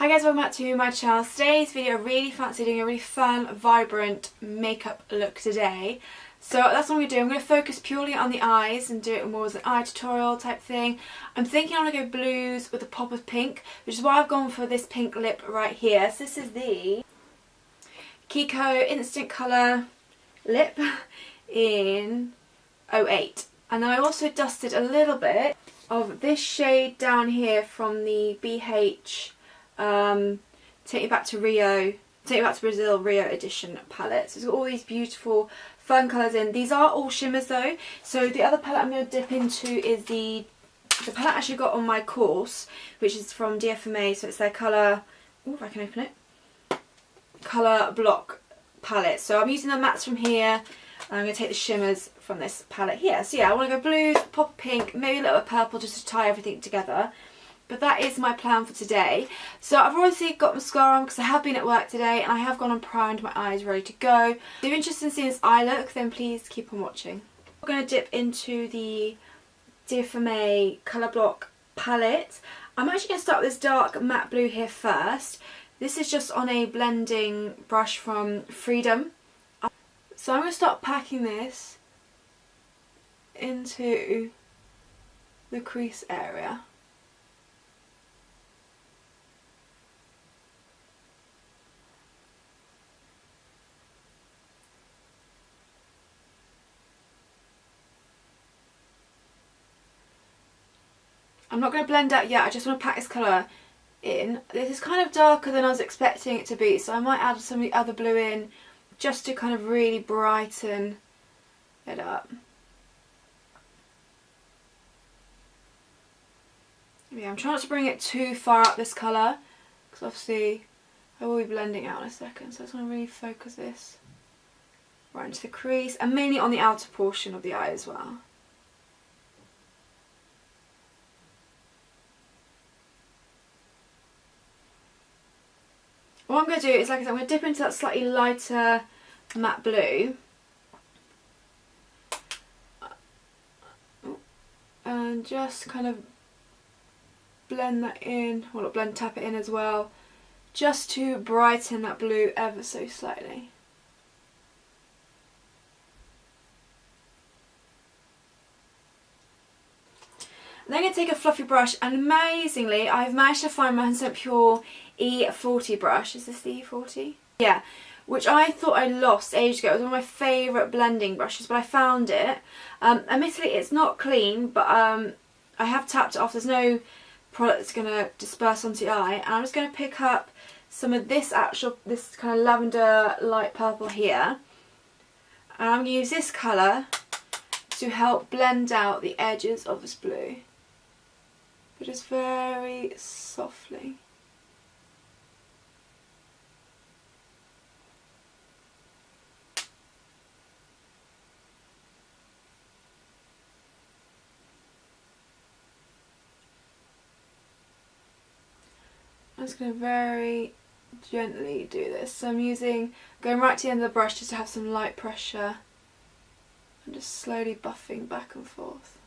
Hi guys, welcome back to my channel. Today's video, I really fancy doing a really fun, vibrant makeup look today. So that's what I'm going to do. I'm going to focus purely on the eyes and do it more as an eye tutorial type thing. I'm thinking I'm going to go blues with a pop of pink, which is why I've gone for this pink lip right here. So this is the Kiko Instant Colour lip in 08. And I also dusted a little bit of this shade down here from the BH Take You Back to Brazil Rio edition palette. So it's got all these beautiful fun colours in. These are all shimmers though. So the other palette I'm going to dip into is the palette I actually got on my course, which is from DFMA. So it's their colour, oh if I can open it, colour block palette. So I'm using the mattes from here. And I'm going to take the shimmers from this palette here. So yeah, I want to go blues, pop pink, maybe a little bit of purple just to tie everything together. But that is my plan for today. So I've already got mascara on because I have been at work today and I have gone and primed my eyes ready to go. If you're interested in seeing this eye look, then please keep on watching. I'm going to dip into the DFMA Colour Block palette. I'm actually going to start with this dark matte blue here first. This is just on a blending brush from Freedom. So I'm going to start packing this into the crease area. I'm not going to blend out yet, I just want to pack this colour in. This is kind of darker than I was expecting it to be, so I might add some of the other blue in just to kind of really brighten it up. Yeah, I'm trying not to bring it too far up this colour, because obviously I will be blending out in a second, so I just want to really focus this right into the crease, and mainly on the outer portion of the eye as well. What I'm going to do is, like I said, I'm going to dip into that slightly lighter matte blue. And just kind of blend that in, well not blend, tap it in as well, just to brighten that blue ever so slightly. Then I'm going to take a fluffy brush, and amazingly I've managed to find my 100% Pure E40 brush. Is this the E40? Yeah, which I thought I lost ages ago. It was one of my favourite blending brushes, but I found it. Admittedly it's not clean, but I have tapped it off. There's no product that's going to disperse onto the eye, and I'm just going to pick up some of this kind of lavender light purple here, and I'm going to use this colour to help blend out the edges of this blue, but just very softly. I'm just going to very gently do this. So I'm going right to the end of the brush just to have some light pressure and just slowly buffing back and forth.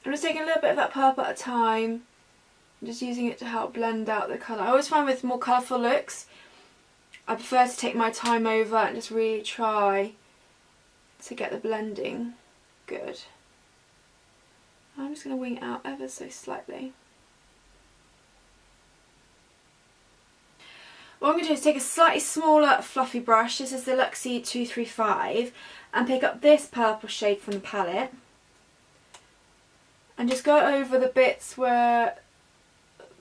I'm just taking a little bit of that purple at a time and just using it to help blend out the colour. I always find with more colourful looks, I prefer to take my time over and just really try to get the blending good. I'm just going to wing it out ever so slightly. What I'm going to do is take a slightly smaller fluffy brush, this is the Luxie 235, and pick up this purple shade from the palette. And just go over the bits where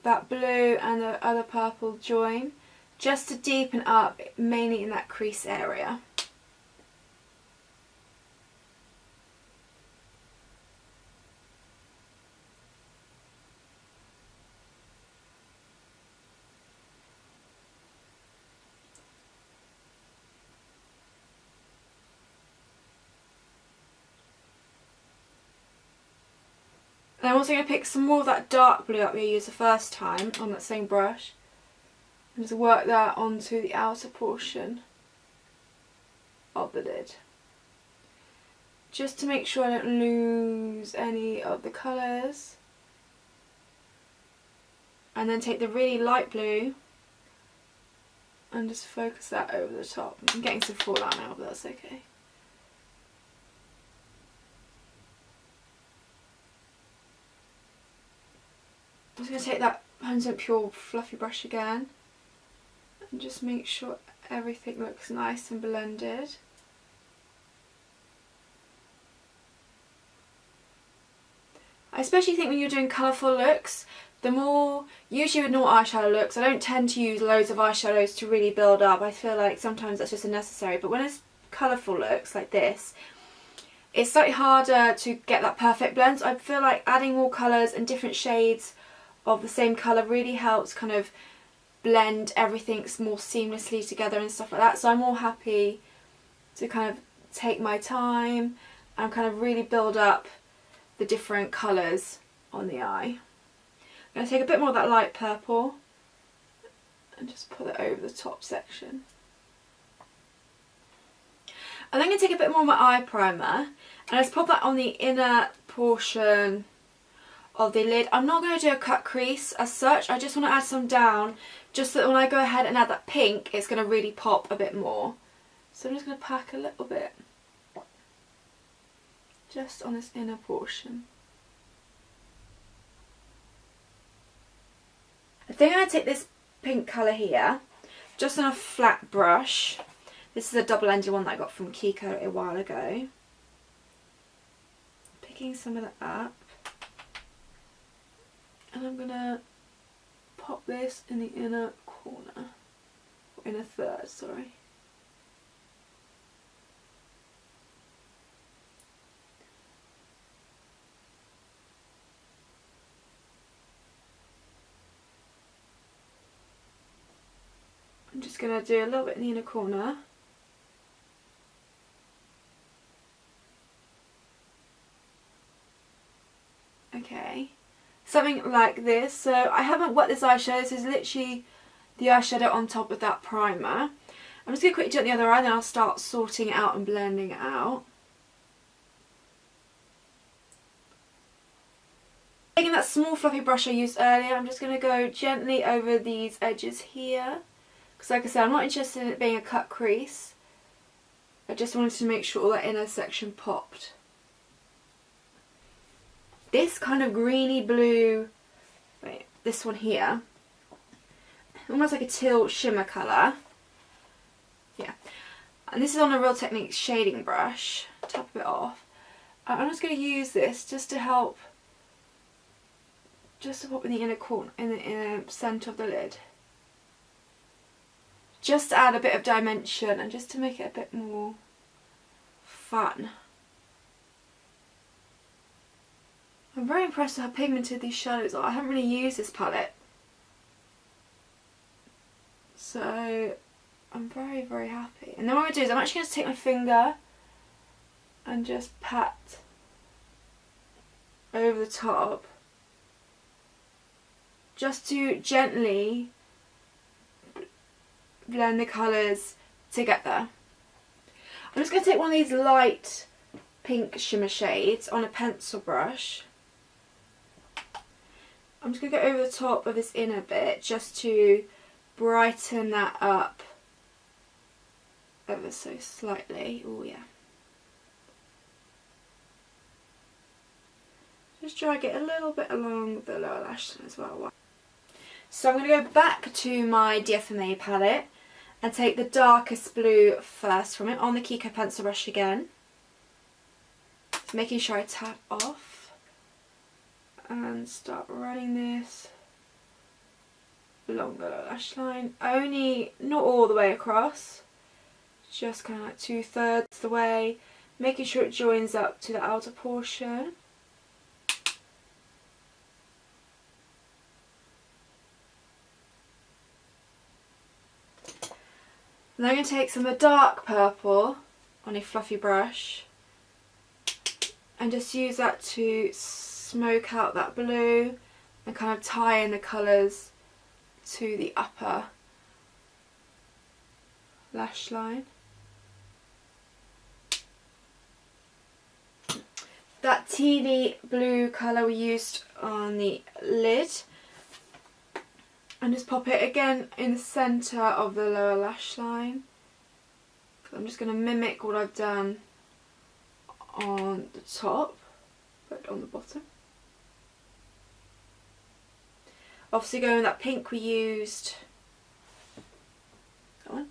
that blue and the other purple join, just to deepen up, mainly in that crease area. And I'm also going to pick some more of that dark blue up we used the first time on that same brush, And just work that onto the outer portion of the lid. Just to make sure I don't lose any of the colours. And then take the really light blue and just focus that over the top. I'm getting some fallout now, but that's okay. I'm just going to take that 100% pure fluffy brush again and just make sure everything looks nice and blended. I especially think when you're doing colourful looks, the more, usually with normal eyeshadow looks, I don't tend to use loads of eyeshadows to really build up. I feel like sometimes that's just unnecessary, but when it's colourful looks like this, it's slightly harder to get that perfect blend. So I feel like adding more colours and different shades of the same colour really helps kind of blend everything more seamlessly together and stuff like that. So I'm more happy to kind of take my time and kind of really build up the different colours on the eye. I'm going to take a bit more of that light purple and just put it over the top section. And then I'm going to take a bit more of my eye primer and just pop that on the inner portion of the lid. I'm not going to do a cut crease as such, I just want to add some down just so that when I go ahead and add that pink it's going to really pop a bit more. So I'm just going to pack a little bit just on this inner portion. I think I'm going to take this pink colour here, just on a flat brush. This is a double-ended one that I got from Kiko a while ago. Picking some of that up. And I'm going to pop this in the inner corner. Or inner third, sorry. I'm just going to do a little bit in the inner corner. Okay, something like this. So I haven't wet this eyeshadow, this is literally the eyeshadow on top of that primer. I'm just going to quickly do it on the other eye, then I'll start sorting it out and blending it out. Taking that small fluffy brush I used earlier, I'm just going to go gently over these edges here. Because like I said, I'm not interested in it being a cut crease. I just wanted to make sure all that inner section popped. This kind of greeny blue, wait, this one here, almost like a teal shimmer colour. Yeah. And this is on a Real Techniques shading brush. Tap a bit off. I'm just going to use this just to help, just to pop in the inner corner, in the inner centre of the lid. Just to add a bit of dimension and just to make it a bit more fun. I'm very impressed with how pigmented these shadows are. I haven't really used this palette, so I'm very, very happy. And then what I'm going to do is I'm actually going to take my finger and just pat over the top, just to gently blend the colours together. I'm just going to take one of these light pink shimmer shades on a pencil brush. I'm just going to go over the top of this inner bit just to brighten that up ever so slightly. Oh yeah. Just drag it a little bit along the lower lash line as well. So I'm going to go back to my DFMA palette and take the darkest blue first from it on the Kiko pencil brush again. Just making sure I tap off and start running this along the lower lash line. Only, not all the way across, just kind of like 2/3 the way, making sure it joins up to the outer portion. And I'm going to take some of the dark purple on a fluffy brush and just use that to smoke out that blue and kind of tie in the colours to the upper lash line. That tealy blue colour we used on the lid. And just pop it again in the centre of the lower lash line. I'm just going to mimic what I've done on the top, but on the bottom. Obviously going with that pink we used, that one,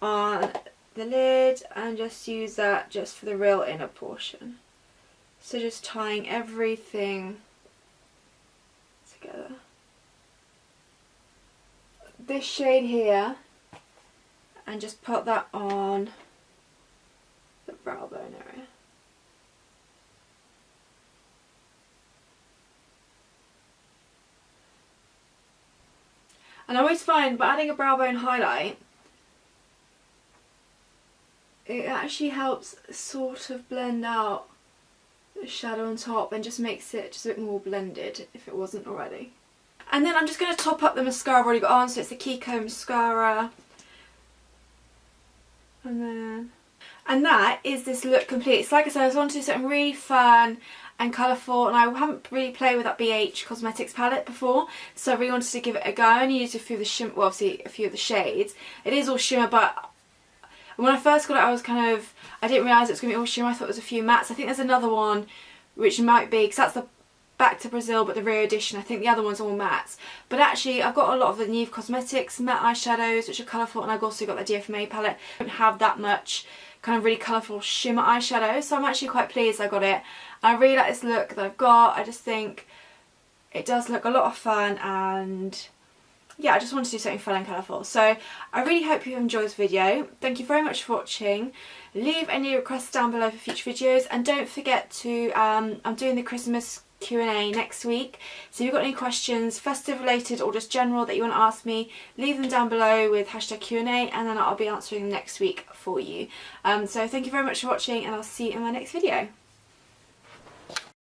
on the lid, and just use that just for the real inner portion. So just tying everything together. This shade here, and just put that on the brow bone area. And I always find by adding a brow bone highlight, it actually helps sort of blend out the shadow on top and just makes it just a bit more blended if it wasn't already. And then I'm just going to top up the mascara I've already got on, so it's the Kiko mascara. And that is this look complete. So like I said, I just wanted to do something really fun and colourful, and I haven't really played with that BH Cosmetics palette before, so I really wanted to give it a go. I only used a few of the shimmer, well, obviously a few of the shades. It is all shimmer, but when I first got it, I didn't realise it was going to be all shimmer. I thought it was a few mattes. I think there's another one which might be, because that's the Back to Brazil, but the rare edition. I think the other one's all mattes. But actually, I've got a lot of the Neve Cosmetics matte eyeshadows, which are colourful, and I've also got the DFMA palette. I don't have that much kind of really colourful shimmer eyeshadow, so I'm actually quite pleased I got it. I really like this look that I've got. I just think it does look a lot of fun, and yeah, I just wanted to do something fun and colourful. So I really hope you enjoyed this video. Thank you very much for watching. Leave any requests down below for future videos, and don't forget to, I'm doing the Christmas Q&A next week, so if you've got any questions, festive related or just general, that you want to ask me, leave them down below with hashtag Q&A, and then I'll be answering them next week for you. So thank you very much for watching, and I'll see you in my next video.